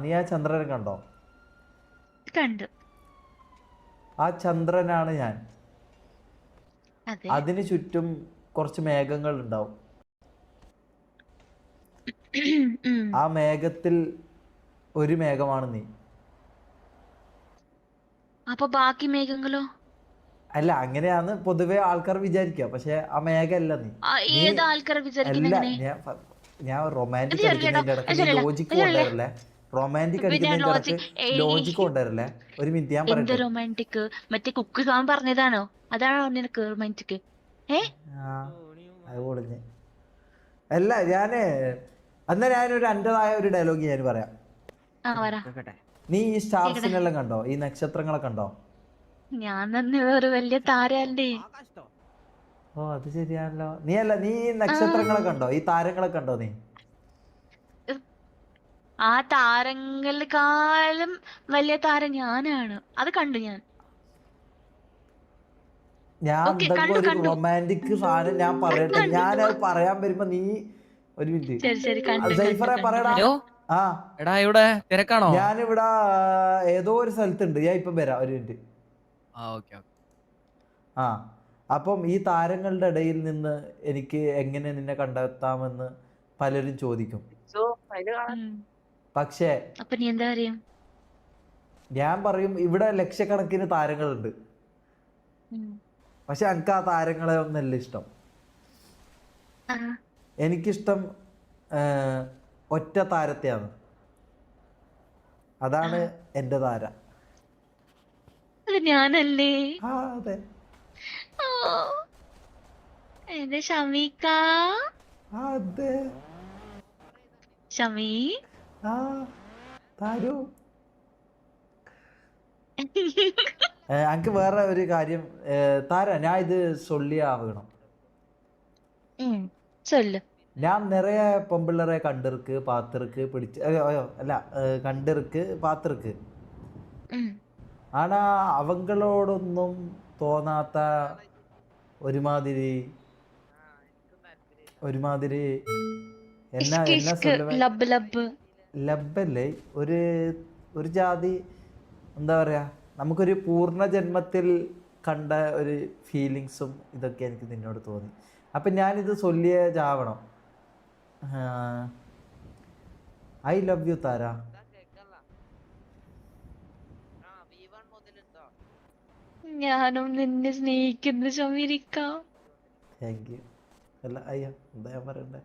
നീ ആ ചന്ദ്രനെ കണ്ടോ? കണ്ടു. ആ ചന്ദ്രനാണ് ഞാൻ. അതെ. അതിന് ചുറ്റും കുറച്ച് മേഘങ്ങൾ ഉണ്ടാവും. ആ മേഘത്തിൽ ഒരു മേഘമാണ് നീ. അപ്പൊ ബാക്കി മേഘങ്ങളോ? അല്ല, അങ്ങനെയാന്ന് പൊതുവെ ആൾക്കാർ വിചാരിക്കുക. പക്ഷെ ആ മേഘമല്ല നീ. നീ ഏതാ ആൾക്കാരെ വിചാരിക്കുന്ന അല്ല. അങ്ങനെ? ഞാൻ അത് റൊമാൻറ്റിക് ശരിയല്ലേട്ടോ, അടിക്കുന്നതിന്റെ അത് ഇടക്ക് നീ ശരിയല്ല, ലോജിക്ക് അത് ശരിയല്ല. കൊണ്ടുവരല്ലേ. റൊമാൻറ്റിക് പിന്നെ അടിക്കുന്നതിന്റെ ഇടക്ക് ലോജിക് ലോജിക്ക് കൊണ്ടുവരല്ലേ. ഒരു മിനിറ്റ് ഞാൻ എന്ത് പറയട്ടെ. റൊമാൻറ്റിക്? മറ്റേ കുക്ക് സാൻ പറഞ്ഞതാണോ? അതാണോ നിനക്ക് റൊമാൻറ്റിക്? ഏ ആ, അത് പൊളിഞ്ഞ്. അല്ല, ഞാനൊരു എന്റേതായ ഒരു ഡയലോഗ് ഞാൻ പറയാം. പറ. നീ ഈ കേക്കട്ടെ. സ്റ്റാർസിനെല്ലാം കണ്ടോ? ഈ നക്ഷത്രങ്ങളെ കണ്ടോ? ഞാൻ തന്നെ ഒരു വലിയ താരല്ലേ. ഓ, അത് ശരിയാണല്ലോ. നീ ഈ ആ നക്ഷത്രങ്ങളെ കണ്ടോ? ഈ താരങ്ങളെ കണ്ടോ നീ? ആ താരങ്ങളെക്കാളും വലിയ താരം ഞാനാണ്. അത് കണ്ടു ഞാൻ. ഞാൻ ഓക്കെ, എന്തൊക്കെ കണ്ടു ഒരു കണ്ടു റൊമാൻറ്റിക് സാധനം ഞാൻ പറയട്ടെ. കണ്ടു. ഞാനത് പറയാൻ വരുമ്പോ നീ ഒരു ശരി ശരി, മിനിറ്റ്. കണ്ടു കണ്ടു സൈഫറെ കണ്ടു പറയടാ. കണ്ടു. ഹലോ. ആ, എടാ, ഇവിടെ തിരക്കാണോ? ഞാനിവിടെ ഏതോ ഒരു സ്ഥലത്തുണ്ട്. ഞാൻ ഇപ്പം വരാം, ഒരു മിനിറ്റ്. Okay okay. ആ, അപ്പം ഈ താരങ്ങളുടെ ഇടയിൽ നിന്ന് എനിക്ക് എങ്ങനെ നിന്നെ കണ്ടെത്താമെന്ന് പലരും ചോദിക്കും. പക്ഷേ അപ്പൊ നീ എന്താ അറിയാം? ഞാൻ പറയും, ഇവിടെ ലക്ഷക്കണക്കിന് താരങ്ങളുണ്ട്. പക്ഷെ എനിക്ക് ആ താരങ്ങളെ ഒന്നല്ല ഇഷ്ടം. എനിക്കിഷ്ടം ഒറ്റ താരത്തെയാണ്. അതാണ് എൻ്റെ താര. അത് ഞാനല്ലേ? ആ, അതെ. ഓ, എന്റെ ഷമീക്ക. അതെ. ഷമീ. ആ, താരു. എനിക്ക് വേറെ ഒരു കാര്യം. താര, ഞാൻ ഇത് ചൊല്ലിയാവണം. ചൊല്ലു. ഞാൻ നിറയെ പൊമ്പിള്ളറെ കണ്ടിருக்கு പാത്തിருக்கு പിടിച്ച് അല്ല, കണ്ടിருக்கு പാത്തിருக்கு. ആണാ അവങ്ങളോടൊന്നും തോന്നാത്ത ഒരുമാതിരി എന്നാ ഇഷ്ക് എന്നാ ഇഷ്ക് சொல்லுவே. ലബ് ലബ്. ലബ്ബല്ലേ, ഒരു ഒരു ജാതി. എന്താ പറയാ, നമുക്കൊരു പൂർണ്ണ ജന്മത്തിൽ കണ്ട ഒരു ഫീലിങ്സും ഇതൊക്കെ എനിക്ക് നിന്നോട് തോന്നി. അപ്പം ഞാനിത് ചൊല്ലിയേ ചാവണം. ഐ ലവ് യു താര. ഞാനും നിന്നെ സ്നേഹിക്കുന്നു ഷമീരിക്ക. Thank you. അല്ല, അയ്യോ, എന്താ ഞാൻ പറയണ്ടേ?